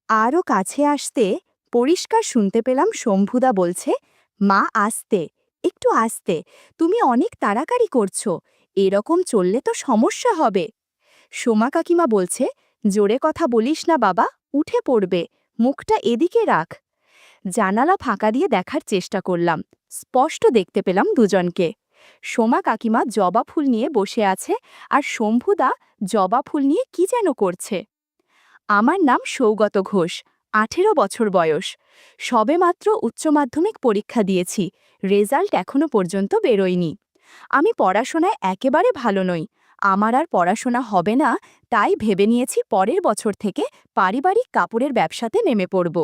আরও কাছে আসতে পরিষ্কার শুনতে পেলাম শম্ভুদা বলছে, মা আস্তে, একটু আস্তে, তুমি অনেক তাড়াতাড়ি করছো, এরকম চললে তো সমস্যা হবে। সোমা কাকিমা বলছে, জোরে কথা বলিস না বাবা, উঠে পড়বে, মুখটা এদিকে রাখ। জানালা ফাঁকা দিয়ে দেখার চেষ্টা করলাম, স্পষ্ট দেখতে পেলাম দুজনকে। সোমা কাকিমা জবা ফুল নিয়ে বসে আছে, আর শম্ভুদা জবা ফুল নিয়ে কি যেন করছে। আমার নাম সৌগত ঘোষ, 18 বছর বয়স। সবেমাত্র উচ্চ মাধ্যমিক পরীক্ষা দিয়েছি, রেজাল্ট এখনো পর্যন্ত বেরোয়নি। আমি পড়াশোনায় একেবারে ভালো নই, আমার আর পড়াশোনা হবে না, তাই ভেবে নিয়েছি পরের বছর থেকে পারিবারিক কাপড়ের ব্যবসাতে নেমে পড়ব।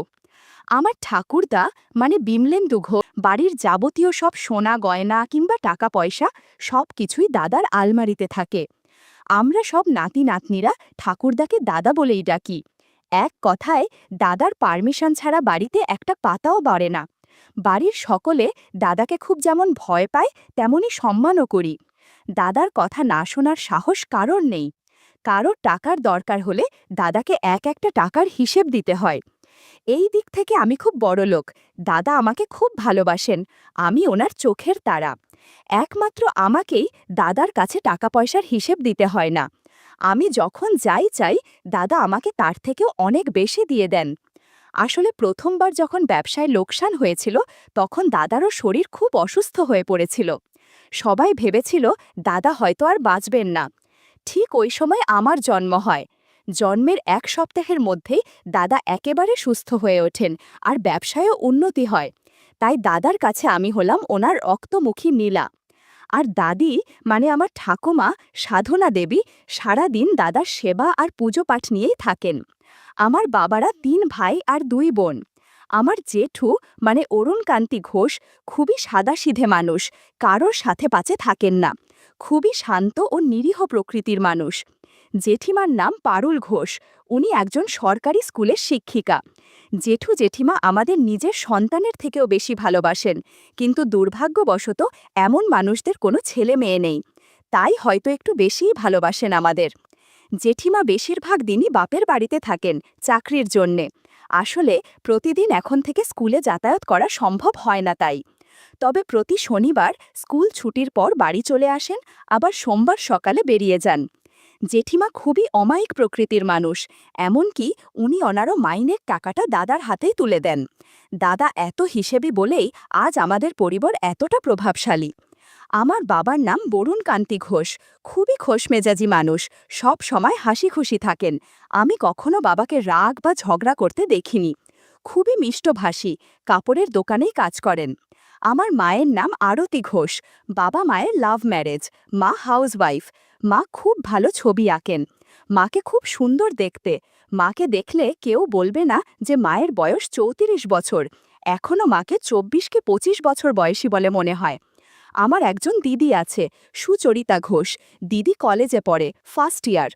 আমার ঠাকুরদা মানে বিমলেন্দু ঘোষ বাড়ির যাবতীয় সব সোনা গয়না কিংবা টাকা পয়সা সব কিছুই দাদার আলমারিতে থাকে। আমরা সব নাতি নাতনিরা ঠাকুরদাকে দাদা বলেই ডাকি। এক কথায় দাদার পারমিশন ছাড়া বাড়িতে একটা পাতাও বাড়ে না। বাড়ির সকলে দাদাকে খুব যেমন ভয় পায় তেমনি সম্মানও করি। দাদার কথা না শোনার সাহস কারোর নেই। কারোর টাকার দরকার হলে দাদাকে এক একটা টাকার হিসেব দিতে হয়। এই দিক থেকে আমি খুব বড়লোক, দাদা আমাকে খুব ভালোবাসেন, আমি ওনার চোখের তারা। একমাত্র আমাকেই দাদার কাছে টাকা পয়সার হিসেব দিতে হয় না। আমি যখন যাই চাই দাদা আমাকে তার থেকেও অনেক বেশি দিয়ে দেন। আসলে প্রথমবার যখন ব্যবসায় লোকসান হয়েছিল তখন দাদারও শরীর খুব অসুস্থ হয়ে পড়েছিল। সবাই ভেবেছিল দাদা হয়তো আর বাঁচবেন না। ঠিক ওই সময় আমার জন্ম হয়। জন্মের 1 সপ্তাহের মধ্যেই দাদা একেবারে সুস্থ হয়ে ওঠেন, আর ব্যবসায়ও উন্নতি হয়। তাই দাদার কাছে আমি হলাম ওনার রক্তমুখী নীলা। আর দাদি মানে আমার ঠাকুমা সাধনা দেবী সারা দিন দাদার সেবা আর পুজো পাঠ নিয়েই থাকেন। আমার বাবারা 3 ভাই আর 2 বোন। আমার জেঠু মানে অরুণকান্তি ঘোষ খুবই সাদাসিধে মানুষ, কারোর সাথে পাচে থাকেন না, খুবই শান্ত ও নিরীহ প্রকৃতির মানুষ। জেঠিমার নাম পারুল ঘোষ, উনি একজন সরকারি স্কুলের শিক্ষিকা। জেঠু জেঠিমা আমাদের নিজের সন্তানের থেকেও বেশি ভালোবাসেন, কিন্তু দুর্ভাগ্যবশত এমন মানুষদের কোনো ছেলে মেয়ে নেই, তাই হয়তো একটু বেশিই ভালোবাসেন আমাদের। জেঠিমা বেশিরভাগ দিনই বাপের বাড়িতে থাকেন চাকরির জন্যে। আসলে প্রতিদিন এখন থেকে স্কুলে যাতায়াত করা সম্ভব হয় না তাই। তবে প্রতি শনিবার স্কুল ছুটির পর বাড়ি চলে আসেন, আবার সোমবার সকালে বেরিয়ে যান। জেঠিমা খুবই অমায়িক প্রকৃতির মানুষ, এমনকি উনি ওনারও মাইনের টাকাটা দাদার হাতেই তুলে দেন। দাদা এত হিসেবে বলেই আজ আমাদের পরিবার এতটা প্রভাবশালী। আমার বাবার নাম বরুণ কান্তি ঘোষ, খুবই খোশমেজাজি মানুষ, সব সময় হাসি খুশি থাকেন। আমি কখনো বাবাকে রাগ বা ঝগড়া করতে দেখিনি। খুবই মিষ্টভাষী, কাপড়ের দোকানেই কাজ করেন। আমার মায়ের নাম আরতি ঘোষ, বাবা মায়ের লাভ ম্যারেজ, মা হাউসওয়াইফ। মা খুব ভালো ছবি আঁকেন। মাকে খুব সুন্দর দেখতে, মাকে দেখলে কেউ বলবে না যে মায়ের বয়স 34 বছর, এখনও মাকে 24 কি 25 বছর বয়সী বলে মনে হয়। আমার একজন দিদি আছে, সুচরিতা ঘোষ, দিদি কলেজে পড়ে, ফার্স্ট ইয়ার।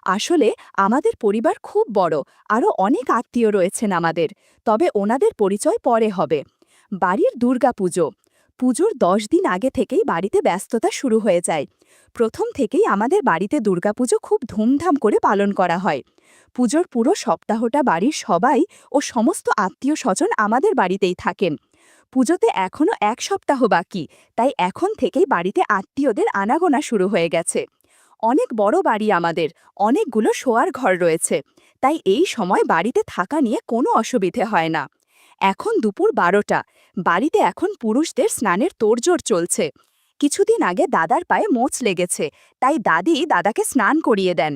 আসলে আমাদের পরিবার খুব বড়, আরও অনেক আত্মীয় রয়েছেন আমাদের, তবে ওনাদের পরিচয় পরে হবে। বাড়ির দুর্গাপুজো, পুজোর 10 দিন আগে থেকেই বাড়িতে ব্যস্ততা শুরু হয়ে যায়। প্রথম থেকেই আমাদের বাড়িতে দুর্গাপুজো খুব ধুমধাম করে পালন করা হয়। পুজোর পুরো সপ্তাহটা বাড়ির সবাই ও সমস্ত আত্মীয় স্বজন আমাদের বাড়িতেই থাকেন। পুজোতে এখনও 1 সপ্তাহ বাকি, তাই এখন থেকেই বাড়িতে আত্মীয়দের আনাগোনা শুরু হয়ে গেছে। অনেক বড় বাড়ি আমাদের, অনেকগুলো শোয়ার ঘর রয়েছে, তাই এই সময় বাড়িতে থাকা নিয়ে কোনো অসুবিধে হয় না। এখন দুপুর 12টা, বাড়িতে এখন পুরুষদের স্নানের তোড়জোড় চলছে। কিছুদিন আগে দাদার পায়ে মোচ লেগেছে, তাই দাদি দাদাকে স্নান করিয়ে দেন।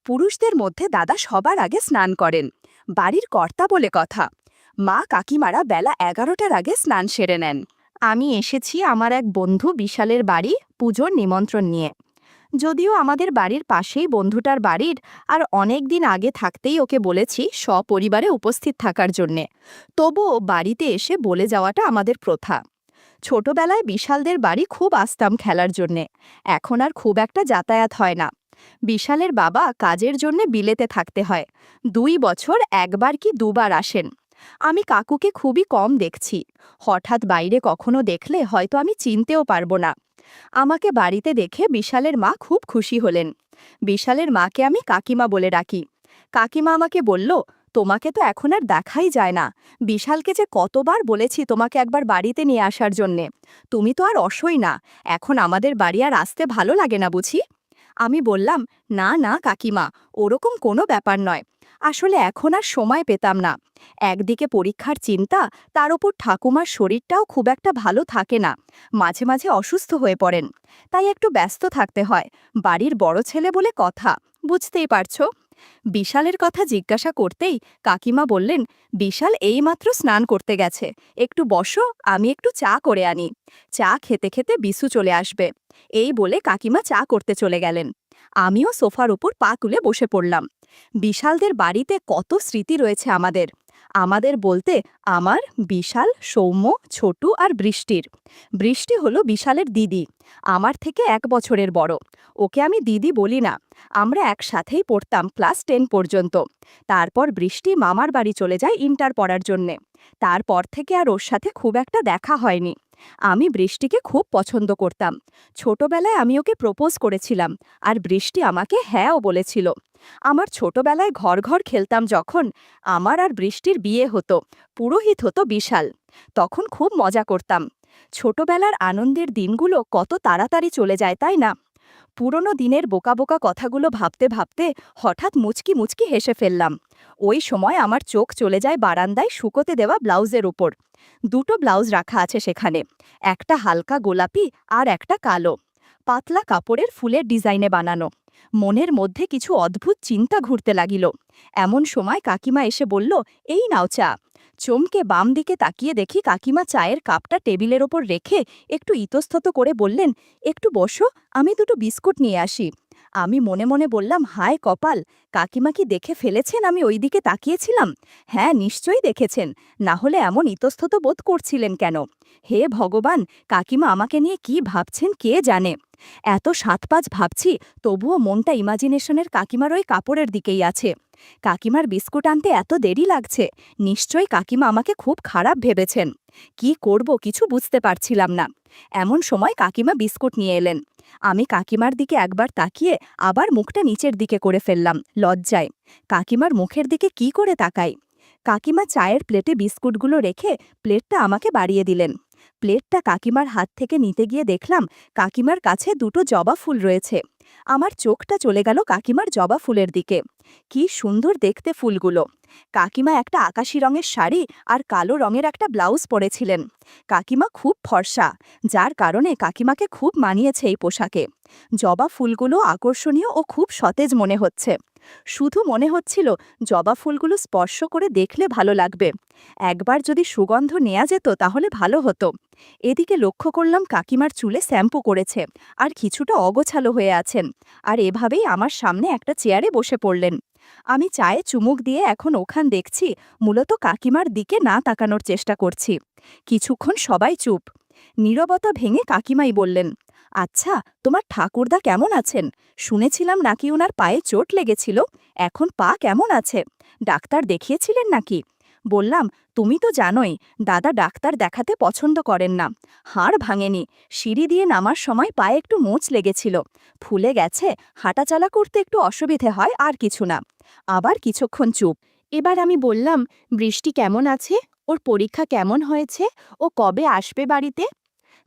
পুরুষদের মধ্যে দাদা সবার আগে স্নান করেন, বাড়ির কর্তা বলে কথা। মা কাকিমারা বেলা 11টার আগে স্নান সেরে নেন। আমি এসেছি আমার এক বন্ধু বিশালের বাড়ি পুজোর নিমন্ত্রণ নিয়ে। যদিও আমাদের বাড়ির পাশেই বন্ধুটার বাড়ির, আর অনেক দিন আগে থাকতেই ওকে বলেছি সপরিবারে উপস্থিত থাকার জন্যে, তবুও বাড়িতে এসে বলে যাওয়াটা আমাদের প্রথা। ছোটবেলায় বিশালদের বাড়ি খুব আসতাম খেলার জন্যে, এখন আর খুব একটা যাতায়াত হয় না। বিশালের বাবা কাজের জন্যে বিলেতে থাকতে হয়, 2 বছর একবার কি দুবার আসেন। আমি কাকুকে খুবই কম দেখছি, হঠাৎ বাইরে কখনো দেখলে হয়তো আমি চিনতেও পারবো না। আমাকে বাড়িতে দেখে বিশালের মা খুব খুশি হলেন। বিশালের মাকে আমি কাকিমা বলে ডাকি। কাকিমা আমাকে বলল, তোমাকে তো এখন আর দেখাই যায় না। বিশালকে যে কতবার বলেছি তোমাকে একবার বাড়িতে নিয়ে আসার জন্যে। তুমি তো আর অসই না। এখন আমাদের বাড়ি আর আসতে ভালো লাগে না বুঝি? আমি বললাম, না না কাকিমা, ওরকম কোনো ব্যাপার নয়। আসলে এখন আর সময় পেতাম না। একদিকে পরীক্ষার চিন্তা, তার ওপর ঠাকুমার শরীরটাও খুব একটা ভালো থাকে না। মাঝে মাঝে অসুস্থ হয়ে পড়েন। তাই একটু ব্যস্ত থাকতে হয়। বাড়ির বড় ছেলে বলে কথা, বুঝতেই পারছো। বিশালের কথা জিজ্ঞাসা করতেই কাকিমা বললেন, বিশাল এইমাত্র স্নান করতে গেছে। একটু বসো, আমি একটু চা করে আনি। চা খেতে খেতে বিশু চলে আসবে। এই বলে কাকিমা চা করতে চলে গেলেন। আমিও সোফার উপর পা তুলে বসে পড়লাম। বিশালদের বাড়িতে কত স্মৃতি রয়েছে আমাদের। আমাদের বলতে আমার, বিশাল, সৌম্য, ছোটু আর বৃষ্টির। বৃষ্টি হলো বিশালের দিদি। আমার থেকে 1 বছরের বড়। ওকে আমি দিদি বলি না। আমরা একসাথেই পড়তাম ক্লাস 10 পর্যন্ত। তারপর বৃষ্টি মামার বাড়ি চলে যায় ইন্টার পড়ার জন্যে। তারপর থেকে আর ওর সাথে খুব একটা দেখা হয়নি। আমি বৃষ্টিকে খুব পছন্দ করতাম। ছোটবেলায় আমি ওকে প্রপোজ করেছিলাম, আর বৃষ্টি আমাকে হ্যাঁও বলেছিল। আমার ছোটবেলায় ঘর ঘর খেলতাম যখন, আমার আর বৃষ্টির বিয়ে হতো। পুরোহিত হতো বিশাল। তখন খুব মজা করতাম। ছোটবেলার আনন্দের দিনগুলো কত তাড়াতাড়ি চলে যায়, তাই না? পুরনো দিনের বোকা বোকা কথাগুলো ভাবতে ভাবতে হঠাৎ মুচকি মুচকি হেসে ফেললাম। ওই সময় আমার চোখ চলে যায় বারান্দায় শুকোতে দেওয়া ব্লাউজের উপর। দুটো ব্লাউজ রাখা আছে সেখানে, একটা হালকা গোলাপি আর একটা কালো, পাতলা কাপড়ের ফুলের ডিজাইনে বানানো। মনের মধ্যে কিছু অদ্ভুত চিন্তা ঘুরতে লাগিল। এমন সময় কাকিমা এসে বলল, এই নাও চা। চমকে বাম দিকে তাকিয়ে দেখি কাকিমা চায়ের কাপটা টেবিলের ওপর রেখে একটু ইতস্তত করে বললেন, একটু বসো, আমি দুটো বিস্কুট নিয়ে আসি। আমি মনে মনে বললাম, হায় কপাল, কাকিমা কি দেখে ফেলেছেন আমি ওই দিকে তাকিয়েছিলাম? হ্যাঁ, নিশ্চয়ই দেখেছেন, না হলে এমন ইতস্তত বোধ করছিলেন কেন? হে ভগবান, কাকিমা আমাকে নিয়ে কি ভাবছেন কে জানে। এত সাতপাঁচ ভাবছি, তবুও মনটা ইমাজিনেশনের কাকিমার ওই কাপড়ের দিকেই আছে। কাকিমার বিস্কুট আনতে এত দেরি লাগছে, নিশ্চয়ই কাকিমা আমাকে খুব খারাপ ভেবেছেন। কি করব কিছু বুঝতে পারছিলাম না। এমন সময় কাকিমা বিস্কুট নিয়ে এলেন। আমি কাকিমার দিকে একবার তাকিয়ে আবার মুখটা নিচের দিকে করে ফেললাম লজ্জায়। কাকিমার মুখের দিকে কি করে তাকাই? কাকিমা চায়ের প্লেটে বিস্কুটগুলো রেখে প্লেটটা আমাকে বাড়িয়ে দিলেন। প্লেটটা কাকিমার হাত থেকে নিতে গিয়ে দেখলাম কাকিমার কাছে দুটো জবা ফুল রয়েছে। আমার চোখটা চলে গেল কাকিমার জবা ফুলের দিকে। কি সুন্দর দেখতে ফুলগুলো। কাকিমা একটা আকাশি রঙের শাড়ি আর কালো রঙের একটা ব্লাউজ পরেছিলেন। কাকিমা খুব ফর্সা, যার কারণে কাকিমাকে খুব মানিয়েছে এই পোশাকে। জবা ফুলগুলো আকর্ষণীয় ও খুব সতেজ মনে হচ্ছে। শুধু মনে হচ্ছিল জবা ফুলগুলো স্পর্শ করে দেখলে ভালো লাগবে। একবার যদি সুগন্ধ নেওয়া যেত তাহলে ভালো হতো। এদিকে লক্ষ্য করলাম কাকিমার চুলে শ্যাম্পু করেছে আর কিছুটা অগোছালো হয়ে আছেন, আর এভাবেই আমার সামনে একটা চেয়ারে বসে পড়লেন। আমি চায়ে চুমুক দিয়ে এখন ওখান দেখছি, মূলত কাকিমার দিকে না তাকানোর চেষ্টা করছি। কিছুক্ষণ সবাই চুপ। নীরবতা ভেঙে কাকিমাই বললেন, আচ্ছা, তোমার ঠাকুরদা কেমন আছেন? শুনেছিলাম নাকি ওনার পায়ে চোট লেগেছিল। এখন পা কেমন আছে? ডাক্তার দেখিয়েছিলেন নাকি? বললাম, তুমি তো জানোই দাদা ডাক্তার দেখাতে পছন্দ করেন না। হাড় ভাঙেনি, সিঁড়ি দিয়ে নামার সময় পায়ে একটু মোচ লেগেছিল, ফুলে গেছে, হাঁটাচলা করতে একটু অসুবিধে হয়, আর কিছু না। আবার কিছুক্ষণ চুপ। এবার আমি বললাম, বৃষ্টি কেমন আছে? ওর পরীক্ষা কেমন হয়েছে? ও কবে আসবে বাড়িতে?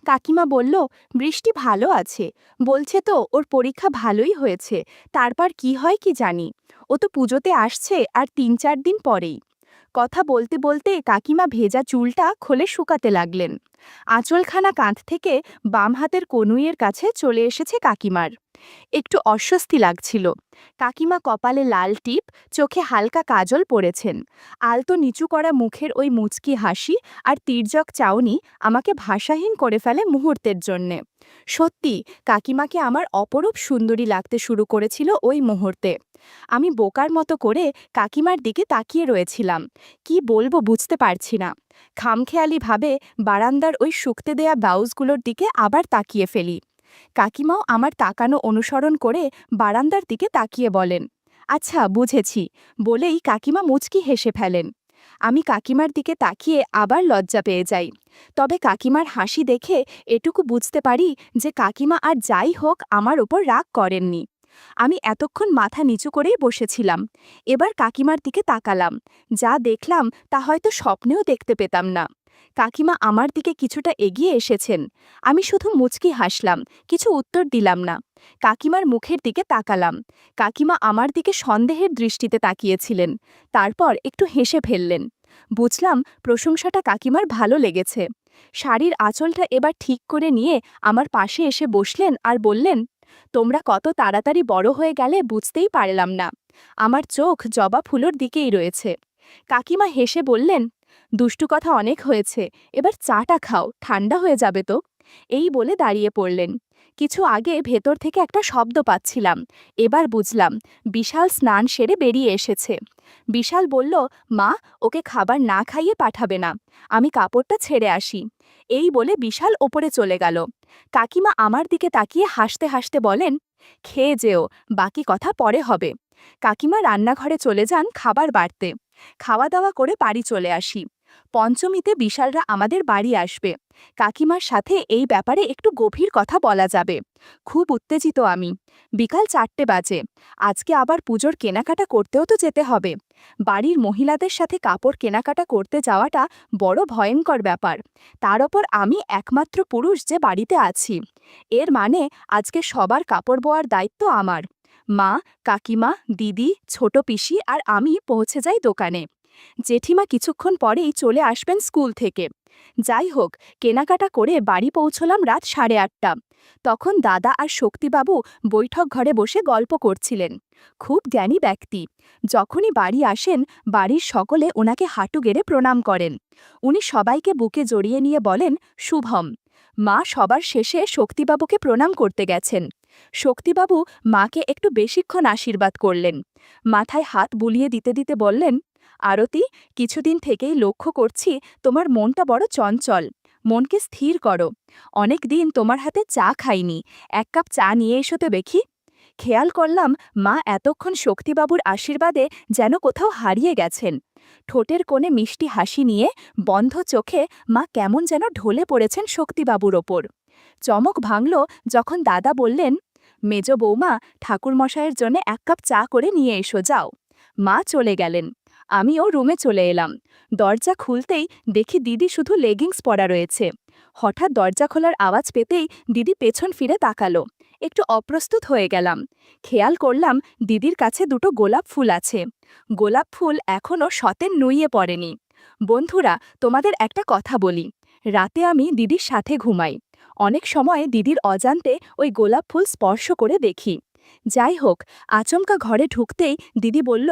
কাকিমা বলল, বৃষ্টি ভালো আছে, বলছে তো ওর পরীক্ষা ভালোই হয়েছে। তারপর কি হয় কি জানি। ও তো পুজোতে আসছে আর 3-4 দিন পরেই। কথা বলতে বলতে কাকিমা ভেজা চুলটা খোলে শুকাতে লাগলেন। আঁচলখানা কাঁধ থেকে বাম হাতের কনুইয়ের কাছে চলে এসেছে কাকিমার। একটু অস্বস্তি লাগছিল। কাকিমা কপালে লাল টিপ, চোখে হালকা কাজল পরেছেন। আলতো নিচু করা মুখের ওই মুচকি হাসি আর তির্যক চাউনি আমাকে ভাষাহীন করে ফেলে মুহূর্তের জন্যে। সত্যি, কাকিমাকে আমার অপরূপ সুন্দরী লাগতে শুরু করেছিল ওই মুহূর্তে। আমি বোকার মতো করে কাকিমার দিকে তাকিয়ে রয়েছিলাম। কি বলবো বুঝতে পারছি না। খামখেয়ালিভাবে বারান্দার ওই শুকতে দেয়া ব্লাউজগুলোর দিকে আবার তাকিয়ে ফেলি। কাকিমাও আমার তাকানো অনুসরণ করে বারান্দার দিকে তাকিয়ে বলেন, আচ্ছা বুঝেছি, বলেই কাকিমা মুচকি হেসে ফেলেন। আমি কাকিমার দিকে তাকিয়ে আবার লজ্জা পেয়ে যাই। তবে কাকিমার হাসি দেখে এটুকু বুঝতে পারি যে কাকিমা আর যাই হোক আমার ওপর রাগ করেননি। আমি এতক্ষণ মাথা নিচু করেই বসেছিলাম। এবার কাকিমার দিকে তাকালাম। যা দেখলাম তা হয়তো স্বপ্নেও দেখতে পেতাম না। কাকিমা আমার দিকে কিছুটা এগিয়ে এসেছেন। আমি শুধু মুচকি হাসলাম, কিছু উত্তর দিলাম না। কাকিমার মুখের দিকে তাকালাম। কাকিমা আমার দিকে সন্দেহের দৃষ্টিতে তাকিয়েছিলেন। তারপর একটু হেসে ফেললেন। বুঝলাম প্রশংসাটা কাকিমার ভালো লেগেছে। শাড়ির আঁচলটা এবার ঠিক করে নিয়ে আমার পাশে এসে বসলেন আর বললেন, তোমরা কত তাড়াতাড়ি বড় হয়ে গেলে বুঝতেই পারলাম না। আমার চোখ জবা ফুলোর দিকেই রয়েছে। কাকিমা হেসে বললেন, দুষ্টু কথা অনেক হয়েছে, এবার চাটা খাও, ঠান্ডা হয়ে যাবে তো। এই বলে দাঁড়িয়ে পড়লেন। কিছু আগে ভেতর থেকে একটা শব্দ পাচ্ছিলাম। এবার বুঝলাম বিশাল স্নান সেরে বেরিয়ে এসেছে। বিশাল বলল, মা, ওকে খাবার না খাইয়ে পাঠাবে না, আমি কাপড়টা ছেড়ে আসি। এই বলে বিশাল ওপরে চলে গেল। কাকিমা আমার দিকে তাকিয়ে হাসতে হাসতে বলেন, খেয়ে যেও, বাকি কথা পরে হবে। কাকিমা রান্নাঘরে চলে যান খাবার বাড়তে। খাওয়া দাওয়া করে বাড়ি চলে আসি। পঞ্চমীতে বিশালরা আমাদের বাড়ি আসবে। কাকিমার সাথে এই ব্যাপারে একটু গভীর কথা বলা যাবে। খুব উত্তেজিত আমি। বিকাল 4টে বাজে। আজকে আবার পুজোর কেনাকাটা করতেও তো যেতে হবে। বাড়ির মহিলাদের সাথে কাপড় কেনাকাটা করতে যাওয়াটা বড় ভয়ঙ্কর ব্যাপার। তার ওপর আমি একমাত্র পুরুষ যে বাড়িতে আছি। এর মানে আজকে সবার কাপড় বোয়ার দায়িত্ব আমার। মা, কাকিমা, দিদি, ছোট পিসি আর আমি পৌঁছে যাই দোকানে। জেঠিমা কিছুক্ষণ পরেই চলে আসবেন স্কুল থেকে। যাই হোক, কেনাকাটা করে বাড়ি পৌঁছলাম রাত 8:30। তখন দাদা আর শক্তিবাবু বৈঠক ঘরে বসে গল্প করছিলেন। খুব জ্ঞানী ব্যক্তি। যখনই বাড়ি আসেন, বাড়ির সকলে ওনাকে হাঁটু গেড়ে প্রণাম করেন। উনি সবাইকে বুকে জড়িয়ে নিয়ে বলেন, শুভম। মা সবার শেষে শক্তিবাবুকে প্রণাম করতে গেছেন। শক্তিবাবু মাকে একটু বেশিক্ষণ আশীর্বাদ করলেন। মাথায় হাত বুলিয়ে দিতে দিতে বললেন, আরতি, কিছুদিন থেকেই লক্ষ্য করছি তোমার মনটা বড় চঞ্চল। মনকে স্থির করো। অনেক দিন তোমার হাতে চা খাইনি, 1 কাপ চা নিয়ে এসো তো দেখি। খেয়াল করলাম মা এতক্ষণ শক্তিবাবুর আশীর্বাদে যেন কোথাও হারিয়ে গেছেন। ঠোঁটের কোণে মিষ্টি হাসি নিয়ে বন্ধ চোখে মা কেমন যেন ঢলে পড়েছেন শক্তিবাবুর ওপর। চমক ভাঙল যখন দাদা বললেন, মেজ বৌমা, ঠাকুরমশায়ের জন্য 1 কাপ চা করে নিয়ে এসো, যাও। মা চলে গেলেন। আমিও রুমে চলে এলাম। দরজা খুলতেই দেখি দিদি শুধু লেগিংস পরা রয়েছে। হঠাৎ দরজা খোলার আওয়াজ পেতেই দিদি পেছন ফিরে তাকালো। একটু অপ্রস্তুত হয়ে গেলাম। খেয়াল করলাম দিদির কাছে দুটো গোলাপ ফুল আছে। গোলাপ ফুল এখনও সতেন নুইয়ে পড়েনি। বন্ধুরা, তোমাদের একটা কথা বলি। রাতে আমি দিদির সাথে ঘুমাই। অনেক সময় দিদির অজান্তে ওই গোলাপ ফুল স্পর্শ করে দেখি। যাই হোক, আচমকা ঘরে ঢুকতেই দিদি বলল,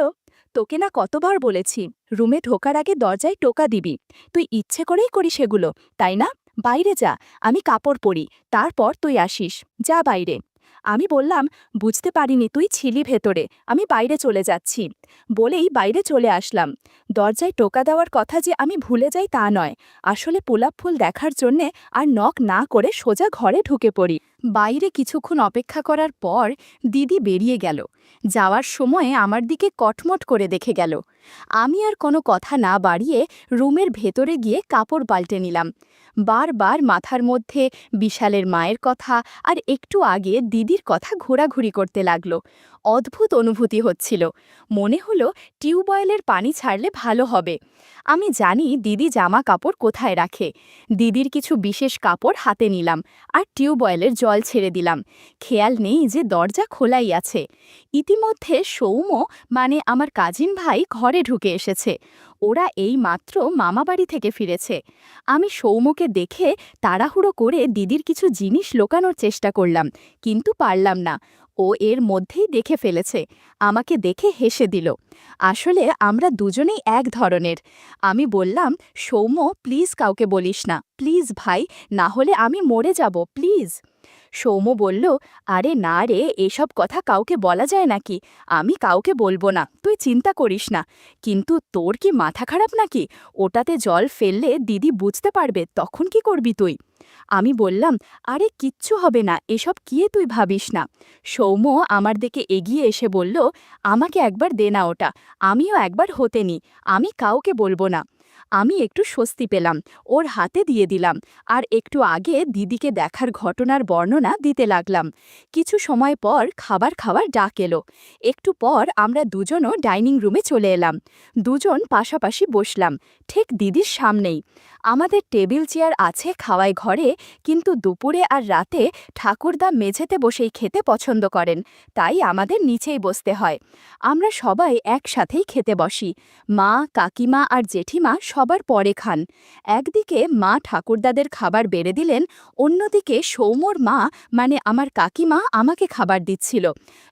তোকে না কতবার বলেছি রুমে ঢোকার আগে দরজায় টোকা দিবি। তুই ইচ্ছে করেই করিস এগুলো, তাই না? বাইরে যা, আমি কাপড় পরি, তারপর তুই আসিস। যা বাইরে। আমি বললাম, বুঝতে পারিনি তুই ছিলি ভেতরে, আমি বাইরে চলে যাচ্ছি। বলেই বাইরে চলে আসলাম। দরজায় টোকা দেওয়ার কথা যে আমি ভুলে যাই তা নয়, আসলে গোলাপ ফুল দেখার জন্যে আর নক না করে সোজা ঘরে ঢুকে পড়ি। বাইরে কিছুক্ষণ অপেক্ষা করার পর দিদি বেরিয়ে গেল। যাওয়ার সময়ে আমার দিকে কটমট করে দেখে গেল। আমি আর কোনো কথা না বাড়িয়ে রুমের ভেতরে গিয়ে কাপড় পাল্টে নিলাম। বারবার মাথার মধ্যে বিশালের মায়ের কথা আর একটু আগে দিদির কথা ঘোরাঘুরি করতে লাগলো। অদ্ভুত অনুভূতি হচ্ছিল। মনে হলো টিউবওয়েলের পানি ছাড়লে ভালো হবে। আমি জানি দিদি জামা কাপড় কোথায় রাখে। দিদির কিছু বিশেষ কাপড় হাতে নিলাম আর টিউবওয়েলের জল ছেড়ে দিলাম। খেয়াল নেই যে দরজা খোলাই আছে। ইতিমধ্যে সৌম্য, মানে আমার কাজিন ভাই, ঘরে ঢুকে এসেছে। ওরা এই মাত্র মামাবাড়ি থেকে ফিরেছে। আমি সৌম্যকে দেখে তাড়াহুড়ো করে দিদির কিছু জিনিস লুকানোর চেষ্টা করলাম, কিন্তু পারলাম না। ও এর মধ্যেই দেখে ফেলেছে। আমাকে দেখে হেসে দিল। আসলে আমরা দুজনেই এক ধরনের। আমি বললাম, সৌম্য, প্লিজ কাউকে বলিস না, প্লিজ ভাই, না হলে আমি মরে যাব, প্লিজ। সৌম্য বলল, আরে না রে, এসব কথা কাউকে বলা যায় নাকি? আমি কাউকে বলবো না, তুই চিন্তা করিস না। কিন্তু তোর কি মাথা খারাপ নাকি? ওটাতে জল ফেললে দিদি বুঝতে পারবে, তখন কি করবি তুই? আমি বললাম, আরে কিচ্ছু হবে না, এসব কি তুই ভাবিস না। সৌম্য আমার দিকে এগিয়ে এসে বলল, আমাকে একবার দে না ওটা, আমিও একবার হতে নি, আমি কাউকে বলবো না। আমি একটু স্বস্তি পেলাম, ওর হাতে দিয়ে দিলাম, আর একটু আগে দিদিকে দেখার ঘটনার বর্ণনা দিতে লাগলাম। কিছু সময় পর খাবার খাওয়ার ডাক এলো। একটু পর আমরা দুজনও ডাইনিং রুমে চলে এলাম। দুজন পাশাপাশি বসলাম, ঠিক দিদির সামনেই। আমাদের টেবিল চেয়ার আছে খাওয়াই ঘরে, কিন্তু দুপুরে আর রাতে ঠাকুরদা মেঝেতে বসেই খেতে পছন্দ করেন, তাই আমাদের নিচেই বসতে হয়। আমরা সবাই একসাথেই খেতে বসি। মা, কাকিমা আর জেঠিমা সবার পরে খান। একদিকে মা ঠাকুরদাদের খাবার বেড়ে দিলেন, অন্যদিকে সৌম্যর মা মানে আমার কাকিমা আমাকে খাবার দিচ্ছিল।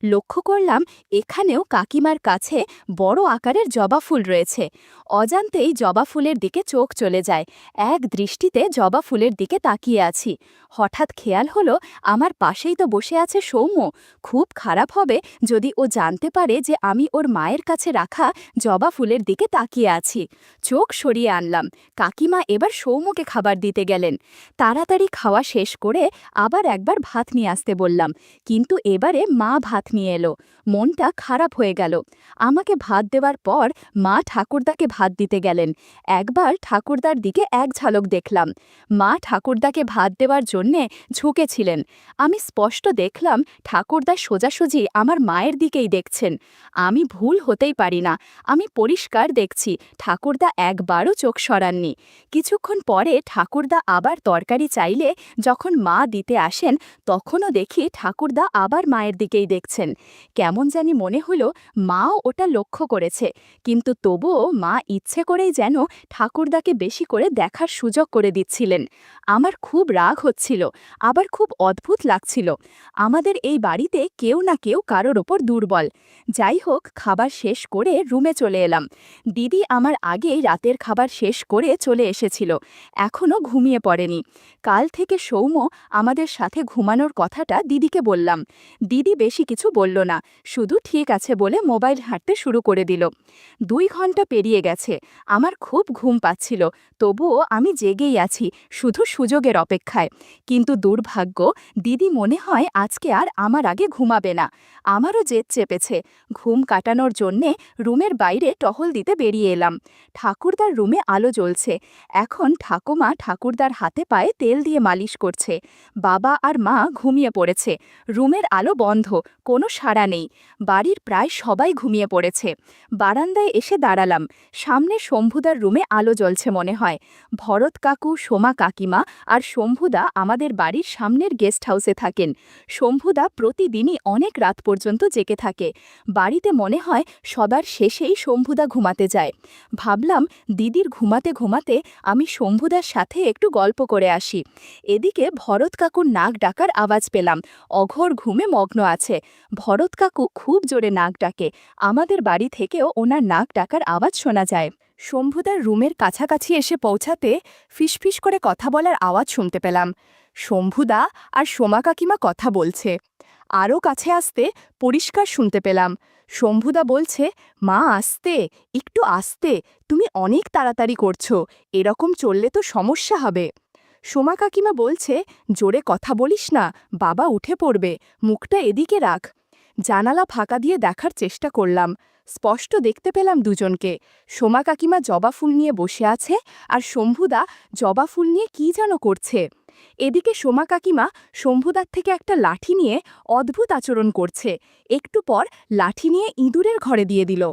লক্ষ্য করলাম এখানেও কাকিমার কাছে বড় আকারের জবা ফুল রয়েছে। অজান্তেই জবা ফুলের দিকে চোখ চলে যায়। এক দৃষ্টিতে জবা ফুলের দিকে তাকিয়ে আছি। হঠাৎ খেয়াল হলো আমার পাশেই তো বসে আছে সৌম্য। খুব খারাপ হবে যদি ও জানতে পারে যে আমি ওর মায়ের কাছে রাখা জবা ফুলের দিকে তাকিয়ে আছি। চোখ সরিয়ে আনলাম। কাকিমা এবার সৌম্যকে খাবার দিতে গেলেন। তাড়াতাড়ি খাওয়া শেষ করে আবার একবার ভাত নিয়ে আসতে বললাম, কিন্তু এবারে মা ভাত নিয়ে এলো। মনটা খারাপ হয়ে গেল। আমাকে ভাত দেওয়ার পর মা ঠাকুরদাকে ভাত দিতে গেলেন। একবার ঠাকুরদার দিকে এক ঝলক দেখলাম। মা ঠাকুরদাকে ভাত দেওয়ার জন্যে ঝুঁকেছিলেন। আমি স্পষ্ট দেখলাম ঠাকুরদা সোজাসুজি আমার মায়ের দিকেই দেখছেন। আমি ভুল হতেই পারি না, আমি পরিষ্কার দেখছি ঠাকুরদা একবারও চোখ সরাননি। কিছুক্ষণ পরে ঠাকুরদা আবার তরকারি চাইলে যখন মা দিতে আসেন, তখনও দেখি ঠাকুরদা আবার মায়ের দিকেই দেখছেন। কেমন জানি মনে হলো মাও ওটা লক্ষ্য করেছে, কিন্তু তবুও মা ইচ্ছে করেই যেন ঠাকুরদাকে বেশি করে দেখার সুযোগ করে দিচ্ছিলেন। আমার খুব রাগ হচ্ছিল, আবার খুব অদ্ভুত লাগছিল। আমাদের এই বাড়িতে কেউ না কেউ কারোর ওপর দুর্বল। যাই হোক, খাবার শেষ করে রুমে চলে এলাম। দিদি আমার আগেই রাতের খাবার শেষ করে চলে এসেছিল, এখনও ঘুমিয়ে পড়েনি। কাল থেকে সৌম্য আমাদের সাথে ঘুমানোর কথাটা দিদিকে বললাম। দিদি বেশি কিছু বলল না, শুধু ঠিক আছে বলে মোবাইল হাঁটতে শুরু করে দিল। 2 ঘন্টা পেরিয়ে গেছে। আমার খুব ঘুম পাচ্ছিল, তবুও আমি জেগেই আছি, শুধু সুযোগের অপেক্ষায়। কিন্তু দুর্ভাগ্য, দিদি মনে হয় আজকে আর আমার আগে ঘুমাবে না। আমারও জেদ চেপেছে। ঘুম কাটানোর জন্যে রুমের বাইরে টহল দিতে বেরিয়ে এলাম। ঠাকুরদার রুমে আলো জ্বলছে। এখন ঠাকুমা ঠাকুরদার হাতে পায়ে তেল দিয়ে মালিশ করছে। বাবা আর মা ঘুমিয়ে পড়েছে। রুমের আলো বন্ধ, কোনো সাড়া নেই। বাড়ির প্রায় সবাই ঘুমিয়ে পড়েছে। বারান্দায় এসে দাঁড়ালাম। সামনে শম্ভুদার রুমে আলো জ্বলছে মনে হয়। ভরত কাকু, সোমা কাকিমা আর শম্ভুদা আমাদের বাড়ির সামনের গেস্ট হাউসে থাকেন। শম্ভুদা প্রতিদিনই অনেক রাত পর্যন্ত জেগে থাকে। বাড়িতে মনে হয় সবার শেষেই শম্ভুদা ঘুমাতে যায়। ভাবলাম দিদির ঘুমাতে ঘুমাতে আমি শম্ভুদার সাথে একটু গল্প করে আসি। এদিকে ভরত কাকুর নাক ডাকার আওয়াজ পেলাম। অঘোর ঘুমে মগ্ন আছে। ভরত কাকু খুব জোরে নাক ডাকে। আমাদের বাড়ি থেকেও ওনার নাক ডাকার আওয়াজ শোনা যায়। শম্ভুদার রুমের কাছাকাছি এসে পৌঁছাতে ফিসফিস করে কথা বলার আওয়াজ শুনতে পেলাম। শম্ভুদা আর সোমা কাকিমা কথা বলছে। আরও কাছে আসতে পরিষ্কার শুনতে পেলাম। শম্ভুদা বলছে, মা আস্তে, একটু আস্তে, তুমি অনেক তাড়াতাড়ি করছো, এরকম চললে তো সমস্যা হবে। সোমা কাকিমা বলছে, জোরে কথা বলিস না, বাবা উঠে পড়বে, মুখটা এদিকে রাখ। জানালা ফাঁকা দিয়ে দেখার চেষ্টা করলাম। স্পষ্ট দেখতে পেলাম দুজনকে। সোমা কাকিমা জবা ফুল নিয়ে বসে আছে, আর শম্ভুদা জবা ফুল নিয়ে কী যেন করছে। এদিকে সোমা কাকিমা শম্ভুদার থেকে একটা লাঠি নিয়ে অদ্ভুত আচরণ করছে। একটু পর লাঠি নিয়ে ইঁদুরের ঘরে দিয়ে দিল।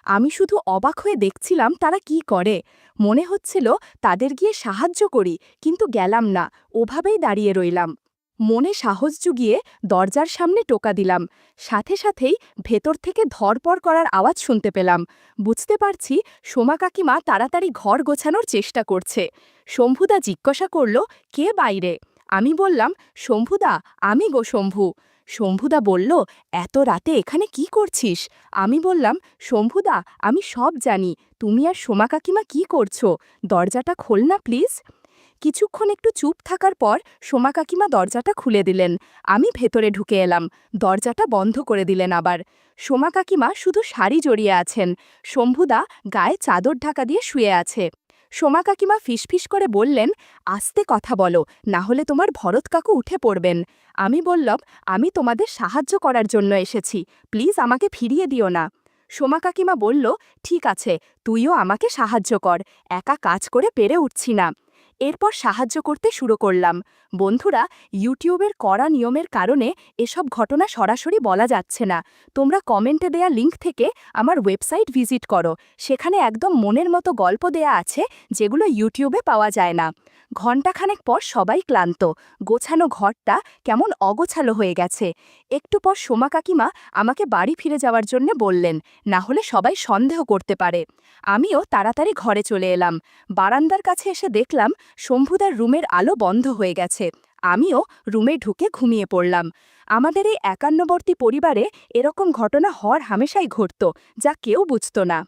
আমি শুধু অবাক হয়ে দেখছিলাম তারা কি করে। মনে হচ্ছিল তাদের গিয়ে সাহায্য করি, কিন্তু গেলাম না, ওভাবেই দাঁড়িয়ে রইলাম। মনে সাহস জুগিয়ে দরজার সামনে টোকা দিলাম। সাথে সাথেই ভেতর থেকে ধরপড় করার আওয়াজ শুনতে পেলাম। বুঝতে পারছি সোমা কাকিমা তাড়াতাড়ি ঘর গোছানোর চেষ্টা করছে। শম্ভুদা জিজ্ঞাসা করল, কে বাইরে? আমি বললাম, শম্ভুদা, আমি গো শম্ভু। শম্ভুদা বলল, এত রাতে এখানে কি করছিস? আমি বললাম, শম্ভুদা, আমি সব জানি, তুমি আর সোমা কাকিমা কি করছো, দরজাটা খোল না প্লিজ। কিছুক্ষণ একটু চুপ থাকার পর সোমা কাকিমা দরজাটা খুলে দিলেন। আমি ভেতরে ঢুকে এলাম। দরজাটা বন্ধ করে দিলেন আবার। সোমা কাকিমা শুধু শাড়ি জড়িয়ে আছেন। শম্ভুদা গায়ে চাদর ঢাকা দিয়ে শুয়ে আছে। সোমা কাকিমা ফিসফিস করে বললেন, আস্তে কথা বলো, না হলে তোমার ভরত কাকু উঠে পড়বেন। আমি বললাম, আমি তোমাদের সাহায্য করার জন্য এসেছি, প্লিজ আমাকে ফিরিয়ে দিও না। সোমা কাকিমা বলল, ঠিক আছে, তুইও আমাকে সাহায্য কর, একা কাজ করে পেরে উঠছি না। এরপর সাহায্য করতে শুরু করলাম। বন্ধুরা, ইউটিউবের কড়া নিয়মের কারণে এসব ঘটনা সরাসরি বলা যাচ্ছে না। তোমরা কমেন্টে দেয়া লিঙ্ক থেকে আমার ওয়েবসাইট ভিজিট করো, সেখানে একদম মনের মতো গল্প দেয়া আছে যেগুলো ইউটিউবে পাওয়া যায় না। ঘণ্টাখানেক পর সবাই ক্লান্ত, গোছানো ঘরটা কেমন অগোছালো হয়ে গেছে। একটু পর সোমা কাকিমা আমাকে বাড়ি ফিরে যাওয়ার জন্য বললেন, না হলে সবাই সন্দেহ করতে পারে। আমিও তাড়াতাড়ি ঘরে চলে এলাম। বারান্দার কাছে এসে দেখলাম শম্ভুদার রুমের আলো বন্ধ হয়ে গেছে। আমিও রুমে ঢুকে ঘুমিয়ে পড়লাম। আমাদের এই একান্নবর্তী পরিবারে এরকম ঘটনা হওয়ার হামেশাই ঘটত, যা কেউ বুঝত না।